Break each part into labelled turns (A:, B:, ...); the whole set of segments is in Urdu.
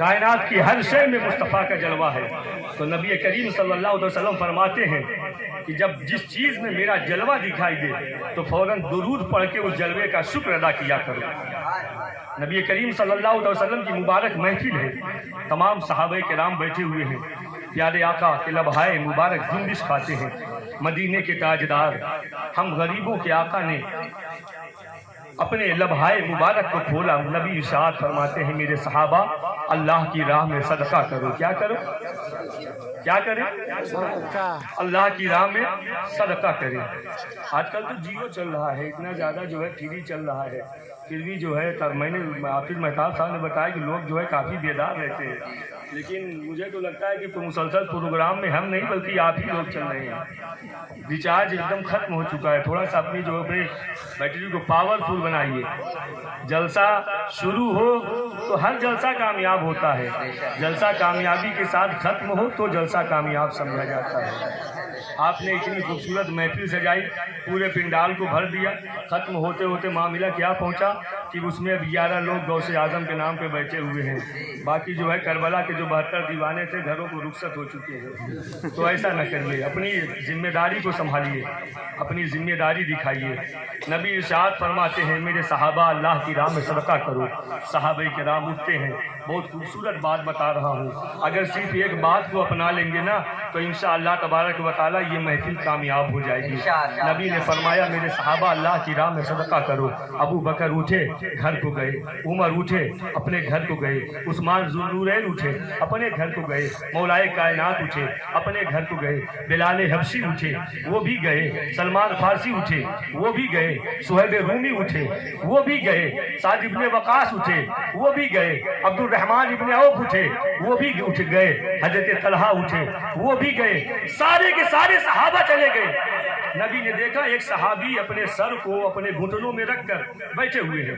A: کائنات کی ہر شے میں مصطفیٰ کا جلوہ ہے۔ تو نبی کریم صلی اللہ علیہ وسلم فرماتے ہیں کہ جب جس چیز میں میرا جلوہ دکھائی دے تو فوراً درود پڑھ کے اس جلوے کا شکر ادا کیا کرو۔ نبی کریم صلی اللہ علیہ وسلم کی مبارک محفل ہے، تمام صحابہ کرام بیٹھے ہوئے ہیں، پیارے آقا کے لبہائے مبارک جنبش کھاتے ہیں، مدینے کے تاجدار ہم غریبوں کے آقا نے اپنے لبہائے مبارک کو کھولا۔ نبی ارشاد فرماتے ہیں میرے صحابہ اللہ کی راہ میں صدقہ کرو۔ کیا کرو؟ کیا کریں؟ اللہ کی راہ میں صدقہ کریں۔ آج کل تو جیو چل رہا ہے، اتنا زیادہ جو ہے فری چل رہا ہے، پھر بھی جو ہے میں نے حافظ مہتاب صاحب نے بتایا کہ لوگ جو ہے کافی بیدار رہتے ہیں، لیکن مجھے تو لگتا ہے کہ مسلسل پروگرام میں ہم نہیں بلکہ آپ ہی لوگ چل رہے ہیں۔ ریچارج ایک دم ختم ہو چکا ہے، تھوڑا سا اپنی جو اپنے بیٹری کو پاورفل بنائیے۔ جلسہ شروع ہو تو ہر جلسہ کامیاب ہوتا ہے، جلسہ کامیابی کے ساتھ ختم ہو تو جلسہ کامیاب سمجھا جاتا ہے۔ آپ نے اتنی خوبصورت محفل سجائی، پورے پنڈال کو بھر دیا، ختم ہوتے ہوتے معاملہ کیا پہنچا کہ اس میں اب 11 لوگ غوث اعظم کے نام پہ بیٹھے ہوئے ہیں، باقی جو ہے کربلا کے جو 72 دیوانے تھے گھروں کو رخصت ہو چکے ہیں۔ تو ایسا نہ کریے، اپنی ذمہ داری کو سنبھالیے، اپنی ذمہ داری دکھائیے۔ نبی ارشاد فرماتے ہیں میرے صحابہ اللہ کی راہ میں صدقہ کرو۔ صحابہ کرام اٹھتے ہیں، بہت خوبصورت بات بتا رہا ہوں، اگر صرف ایک بات کو اپنا لیں گے نا تو انشاءاللہ تبارک و تعالیٰ یہ محفل کامیاب ہو جائے گی۔ نبی نے فرمایا میرے صحابہ اللہ کی راہ میں صدقہ کرو۔ ابو بکر اٹھے گھر کو گئے، عمر اٹھے اپنے گھر کو گئے، عثمان ذوالنورین اٹھے اپنے گھر کو گئے، مولائے کائنات اٹھے اپنے گھر کو گئے، بلال حبشی اٹھے وہ بھی گئے، سلمان فارسی اٹھے وہ بھی گئے، صہیب رومی اٹھے وہ بھی گئے، سعد ابن وقاص اٹھے وہ بھی گئے، عبد الرحمن ابن عوف اٹھے وہ بھی اٹھ گئے، حضرت طلحہ اٹھے وہ بھی گئے، سارے کے سارے صحابہ چلے گئے۔ نبی نے دیکھا ایک صحابی اپنے سر کو اپنے گھٹنوں میں رکھ کر بیٹھے ہوئے ہیں،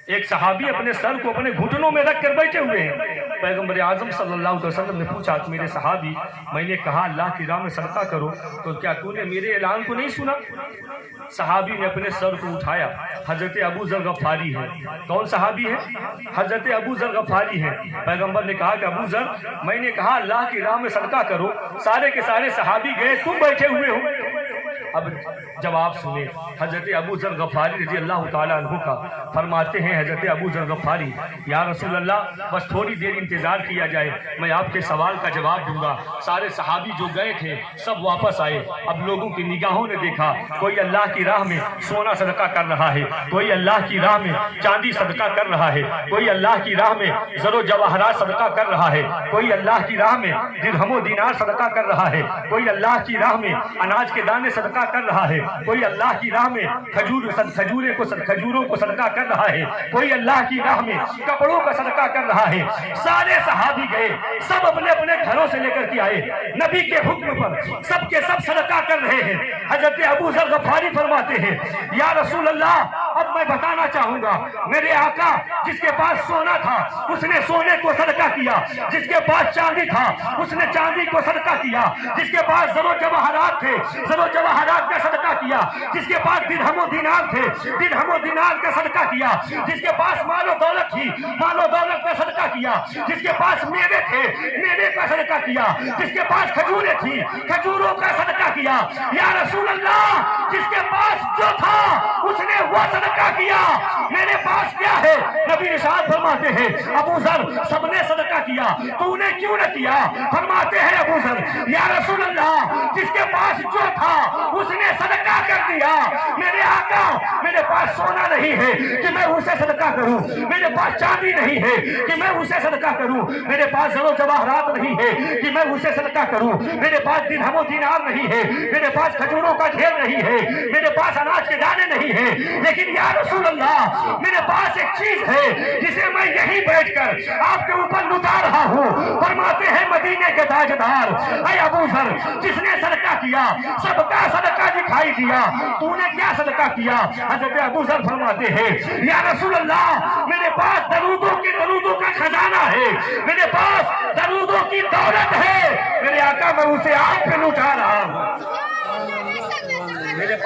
A: ایک صحابی اپنے سر کو اپنے گھٹنوں میں رکھ کر بیٹھے ہوئے ہیں۔ پیغمبر اعظم صلی اللہ علیہ وسلم نے پوچھا کہ میرے صحابی میں نے کہا اللہ کی راہ میں صدقہ کرو تو کیا تو نے میرے اعلان کو نہیں سنا؟ صحابی نے اپنے سر کو اٹھایا، حضرت ابو ذر غفاری ہے۔ کون صحابی ہے؟ حضرت ابو ذر غفاری ہے۔ پیغمبر نے کہا کہ ابو ذر میں نے کہا اللہ کی راہ میں صدقہ کرو، سارے کے سارے صحابی گئے، تم بیٹھے ہوئے ہو۔ اب جواب سنیں حضرت ابو ذر غفاری رضی اللہ تعالیٰ عنہ کا۔ فرماتے ہیں حضرت ابو ذر غفاری یا رسول اللہ بس تھوڑی دیر انتظار کیا جائے، میں آپ کے سوال کا جواب دوں گا۔ سارے صحابی جو گئے تھے سب واپس آئے۔ اب لوگوں کی نگاہوں نے دیکھا کوئی اللہ کی راہ میں سونا صدقہ کر رہا ہے، کوئی اللہ کی راہ میں چاندی صدقہ کر رہا ہے، کوئی اللہ کی راہ میں زر و جواہرات صدقہ کر رہا ہے، کوئی اللہ کی راہ میں درہم و دینار صدقہ کر رہا ہے، کوئی اللہ کی راہ میں اناج کے دانے صدقہ کر رہا ہے، کوئی اللہ کی راہ میں کھجوروں کو صدقہ کر رہا ہے، کوئی اللہ کی راہ میں کپڑوں کا صدقہ کر رہا ہے۔ سارے صحابی گئے، سب اپنے اپنے گھروں سے لے کر کے آئے، نبی کے حکم پر سب کے سب صدقہ کر رہے ہیں۔ حضرت ابو ذر غفاری فرماتے ہیں یا رسول اللہ اب میں بتانا چاہوں گا میرے آقا جس کے پاس سونا تھا اس نے سونے کو صدقہ کیا، جس کے پاس چاندی تھا اس نے چاندی کو صدقہ کیا، جس کے پاس زر و جواہرات تھے زر و جواہرات کا صدقہ کیا، جس کے پاس درہم و دینار تھے درہم و دینار کا صدقہ کیا، جس کے پاس مال و دولت تھی مال و دولت کا صدقہ کیا، جس کے پاس میوے تھے میوے کا صدقہ کیا، جس کے پاس کھجوریں تھی کھجوروں کا صدقہ کیا۔ یا رسول اللہ جس کے پاس جو تھا اس نے وہ صدقہ کیا، میرے پاس کیا ہے؟ نبی ارشاد فرماتے ہیں ابو ذر سب نے صدقہ کیا، تو نے کیوں نہ کیا؟ فرماتے ہیں ابو ذر یا رسول اللہ جس کے پاس جو تھا اس نے صدقہ کر دیا۔ میرے آقا میرے پاس سونا نہیں ہے کہ میں اسے صدقہ کروں، میرے پاس چاندی نہیں ہے کہ میں اسے صدقہ کروں، میرے پاس زر و جواہرات نہیں ہے کہ میں اسے صدقہ کروں، میرے پاس درہم و دینار نہیں ہے، میرے پاس کھجوروں کا ڈھیر نہیں ہے، میرے پاس اناج کے دانے نہیں ہیں، لیکن یا رسول اللہ میرے پاس ایک چیز ہے جسے میں یہیں بیٹھ کر آپ کے اوپر لٹا رہا ہوں۔ فرماتے ہیں مدینے کے تاجدار اے ابو ذر جس نے صدقہ کیا سب کا صدقہ دکھائی دیا، تو نے کیا صدقہ کیا؟ حضرت ابو ذر فرماتے ہیں یا رسول اللہ میرے پاس درودوں کا خزانہ ہے، میرے پاس درودوں کی دولت ہے، میرے آقا میں اسے آپ پہ لٹا رہا ہوں۔ میرے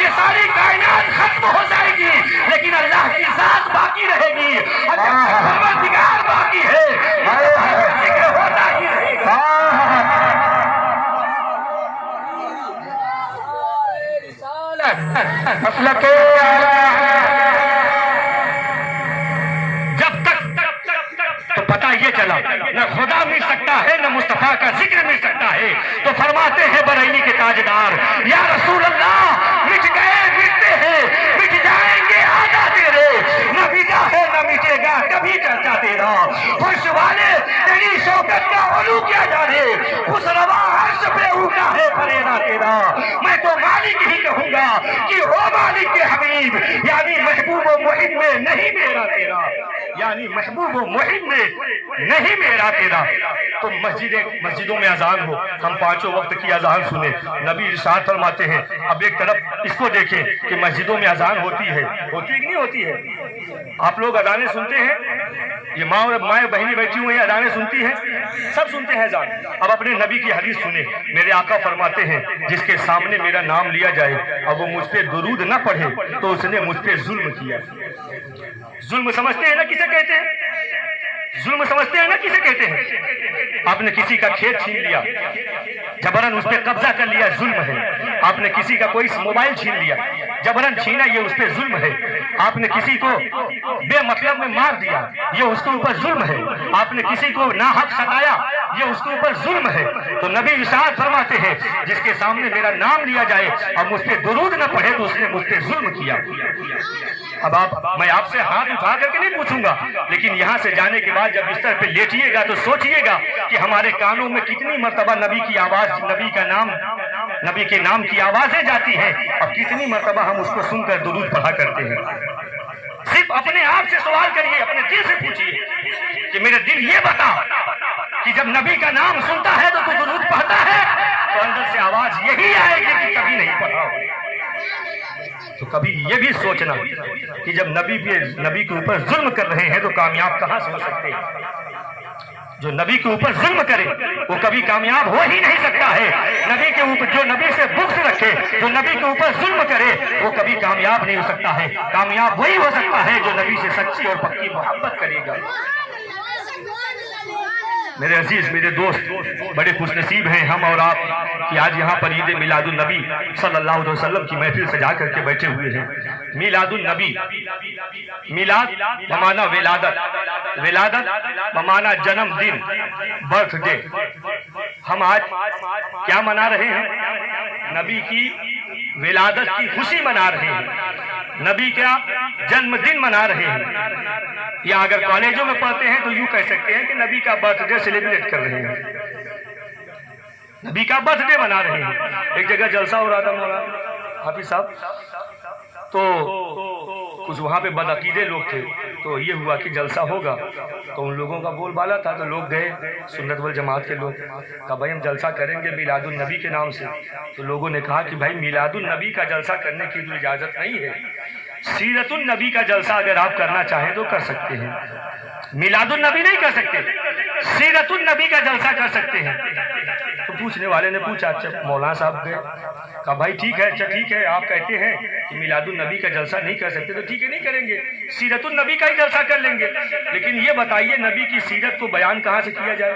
A: یہ ساری کائنات ختم ہو جائے گی، لیکن اللہ کی ذات باقی رہے گی، اور جب تک پروردگار باقی ہے ذکر ہوتا ہی رہے گا۔
B: مسلک
A: جب تک تو پتہ یہ چلا نہ خدا مل سکتا ہے نہ مصطفیٰ کا ذکر مل سکتا ہے، تو فرماتے ہیں بریلی کے تاجدار، یا رسول اللہ مٹ گئے مٹتے ہیں، مٹ جائیں گے آدھا تیرے، نہ مٹا ہے نہ مٹے گا کبھی چرچا تیرا، فرش والے تیری شوکت کا علو کیا جانے، اس روا عرش پہ اٹھا ہے فریدا تیرا، میں تو مالک ہی کہوں گا کہ ہو مالک کے حبیب، یعنی محبوب و محب میں نہیں میرا تیرا، یعنی محبوب و محب میں نہیں میرا تیرا۔ تو مسجدوں میں اذان ہو، ہم پانچوں وقت کی اذان سنیں، نبی ارشاد فرماتے ہیں، اب ایک طرف اس کو دیکھیں کہ مسجدوں میں اذان ہوتی ہے کہ نہیں ہوتی ہے؟ آپ لوگ اذانیں سنتے ہیں، یہ ماں اور مائیں بہنیں بیٹھی ہوئی ہیں اذانیں سنتی ہیں، سب سنتے ہیں اذان۔ اب اپنے نبی کی حدیث سنیں، میرے آقا فرماتے ہیں جس کے سامنے میرا نام لیا جائے اور وہ مجھ پہ درود نہ پڑھے تو اس نے مجھ پہ ظلم کیا۔ ظلم سمجھتے ہیں نا کسے کہتے ہیں؟ ظلم سمجھتے ہیں نا کسے کہتے ہیں؟ آپ نے کسی کا کھیت چھین لیا، جبرن اس پہ قبضہ کر لیا، ظلم ہے۔ آپ نے کسی کا کوئی موبائل چھین لیا، جبرن چھینا، یہ اس پہ ظلم ہے۔ آپ نے کسی کو بے مطلب میں مار دیا، یہ اس کے اوپر ظلم ہے۔ آپ نے کسی کو ناحق ستایا، یہ اس کے اوپر ظلم ہے۔ تو نبی ارشاد فرماتے ہیں جس کے سامنے میرا نام لیا جائے اور مجھ پہ درود نہ پڑھے تو اس نے مجھ پہ ظلم کیا۔ اب میں آپ سے ہاتھ اٹھا کر کے نہیں پوچھوں گا، لیکن یہاں سے جانے کے بعد جب بستر پہ لیٹیے گا تو سوچئے گا کہ ہمارے کانوں میں کتنی مرتبہ نبی کی آواز، نبی کے نام کی آوازیں جاتی ہیں، اور کتنی مرتبہ ہم اس کو سن کر درود پڑھا کرتے ہیں۔ صرف اپنے آپ سے سوال کریے، اپنے دل سے پوچھئے کہ میرے دل یہ بتا کہ جب نبی کا نام سنتا ہے تو درود پڑھتا ہے، تو اندر سے آواز یہی آئے گی کہ کبھی نہیں پڑھا۔ تو کبھی یہ بھی سوچنا کہ جب نبی کے اوپر ظلم کر رہے ہیں تو کامیاب کہاں سے ہو سکتے ہیں؟ جو نبی کے اوپر ظلم کرے وہ کبھی کامیاب ہو ہی نہیں سکتا ہے۔ نبی کے اوپر جو نبی سے بغض رکھے، جو نبی کے اوپر ظلم کرے، وہ کبھی کامیاب نہیں ہو سکتا ہے۔ کامیاب وہی ہو سکتا ہے جو نبی سے سچی اور پکی محبت کرے گا۔ میرے عزیز، میرے دوست، بڑے خوش نصیب ہیں ہم اور آپ کہ آج یہاں پر عید میلاد النبی صلی اللہ علیہ وسلم کی محفل سجا کر کے بیٹھے ہوئے ہیں۔ میلاد النبی، میلاد بمانا ولادت، ولادت بمانا جنم دن، برتھ ڈے۔ ہم آج کیا منا رہے ہیں؟ نبی کی ولادت کی خوشی منا رہے ہیں، نبی کا جنم دن منا رہے ہیں، یا اگر کالجوں میں پڑھتے ہیں تو یوں کہہ سکتے ہیں کہ نبی کا برتھ ڈے سیلیبریٹ کر رہے ہیں، نبی کا برتھ ڈے منا رہے ہیں۔ ایک جگہ جلسہ ہو رہا تھا مولانا حافظ صاحب، تو کچھ وہاں پہ بدعقیدے لوگ تھے، تو یہ ہوا کہ جلسہ ہوگا تو ان لوگوں کا بول بالا تھا، تو لوگ گئے سنت والجماعت کے لوگ، کہا بھائی ہم جلسہ کریں گے میلاد النبی کے نام سے۔ تو لوگوں نے کہا کہ بھائی میلاد النبی کا جلسہ کرنے کی تو اجازت نہیں ہے، سیرت النبی کا جلسہ اگر آپ کرنا چاہیں تو کر سکتے ہیں، میلاد النبی نہیں کر سکتے، سیرت النبی کا جلسہ کر سکتے ہیں۔ تو پوچھنے والے نے پوچھا، اچھا مولانا صاحب گئے، کہا بھائی ٹھیک ہے، اچھا ٹھیک ہے، آپ کہتے ہیں کہ میلاد النبی کا جلسہ نہیں کر سکتے تو ٹھیک ہے نہیں کریں گے، سیرت النبی کا ہی جلسہ کر لیں گے۔ لیکن یہ بتائیے نبی کی سیرت کو بیان کہاں سے کیا جائے؟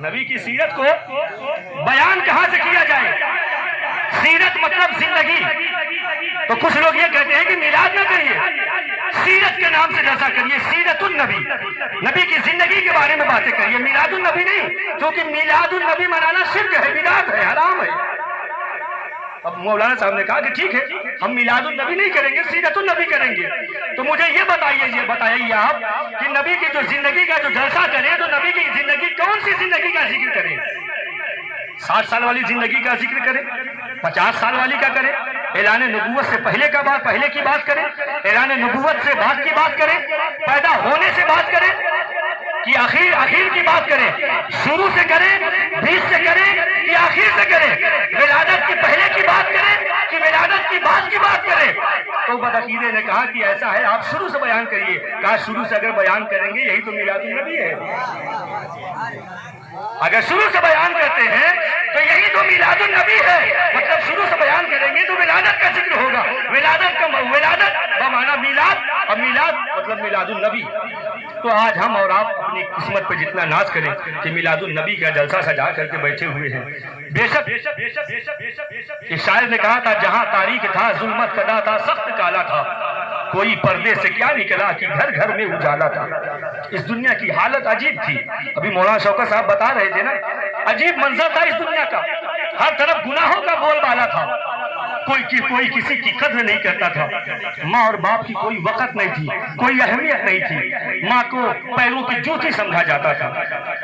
A: نبی کی سیرت کو بیان کہاں سے کیا جائے؟ سیرت مطلب زندگی، تو کچھ لوگ یہ کہتے ہیں کہ میلاد نہ کریے، سیرت کے نام سے جلسہ کریے، سیرت النبی، نبی کی زندگی کے بارے میں باتیں کریے، میلاد النبی نہیں، کیونکہ میلاد النبی منانا شرک ہے، بدعت ہے، حرام ہے۔ اب مولانا صاحب نے کہا کہ ٹھیک ہے ہم میلاد النبی نہیں کریں گے، سیرت النبی کریں گے۔ تو مجھے یہ بتائیے آپ کہ نبی کی جو زندگی کا جو جلسہ کریں تو نبی کی زندگی کون سی زندگی کا ذکر کریں؟ 60 سال والی زندگی کا ذکر کریں، 50 سال والی کا کریں، اعلان نبوت سے پہلے کی بات کریں، اعلان نبوت سے بعد کی بات کریں، پیدا ہونے سے بات کریں کہ آخر کی بات کریں، شروع سے کریں، بیچ سے کریں کہ آخر سے کریں، ولادت کی پہلے کی بات کریں کہ ولادت کی بعد کی بات کریں۔ تو بدعقیدے نے کہا کہ ایسا ہے آپ شروع سے بیان کریے۔ کہا شروع سے اگر بیان کریں گے یہی تو میلاد النبی ہے، اگر شروع سے بیان کرتے ہیں تو یہی تو میلاد النبی ہے، مطلب شروع سے بیان کریں گے تو ولادت کا ذکر ہوگا، ولادت بمعنی میلاد، اور میلاد مطلب میلاد النبی۔ تو آج ہم اور آپ اپنی قسمت پہ جتنا ناز کریں کہ میلاد النبی کا جلسہ سجا کر کے بیٹھے ہوئے ہیں۔ بے شک ایک شاعر نے کہا تھا جہاں تاریخ تھا ظلمت کدا تھا سخت کالا تھا، کوئی پردے سے کیا نکلا کہ گھر گھر میں اجالا تھا۔ اس دنیا کی حالت عجیب تھی، ابھی مولانا شوکت صاحب بتا رہے تھے نا، عجیب منظر تھا اس دنیا کا، ہر طرف گناہوں کا بول بالا تھا، کوئی کسی کی قدر نہیں کرتا تھا، ماں اور باپ کی کوئی وقت نہیں تھی، کوئی اہمیت نہیں تھی، ماں کو پیروں کی جوتی سمجھا جاتا تھا۔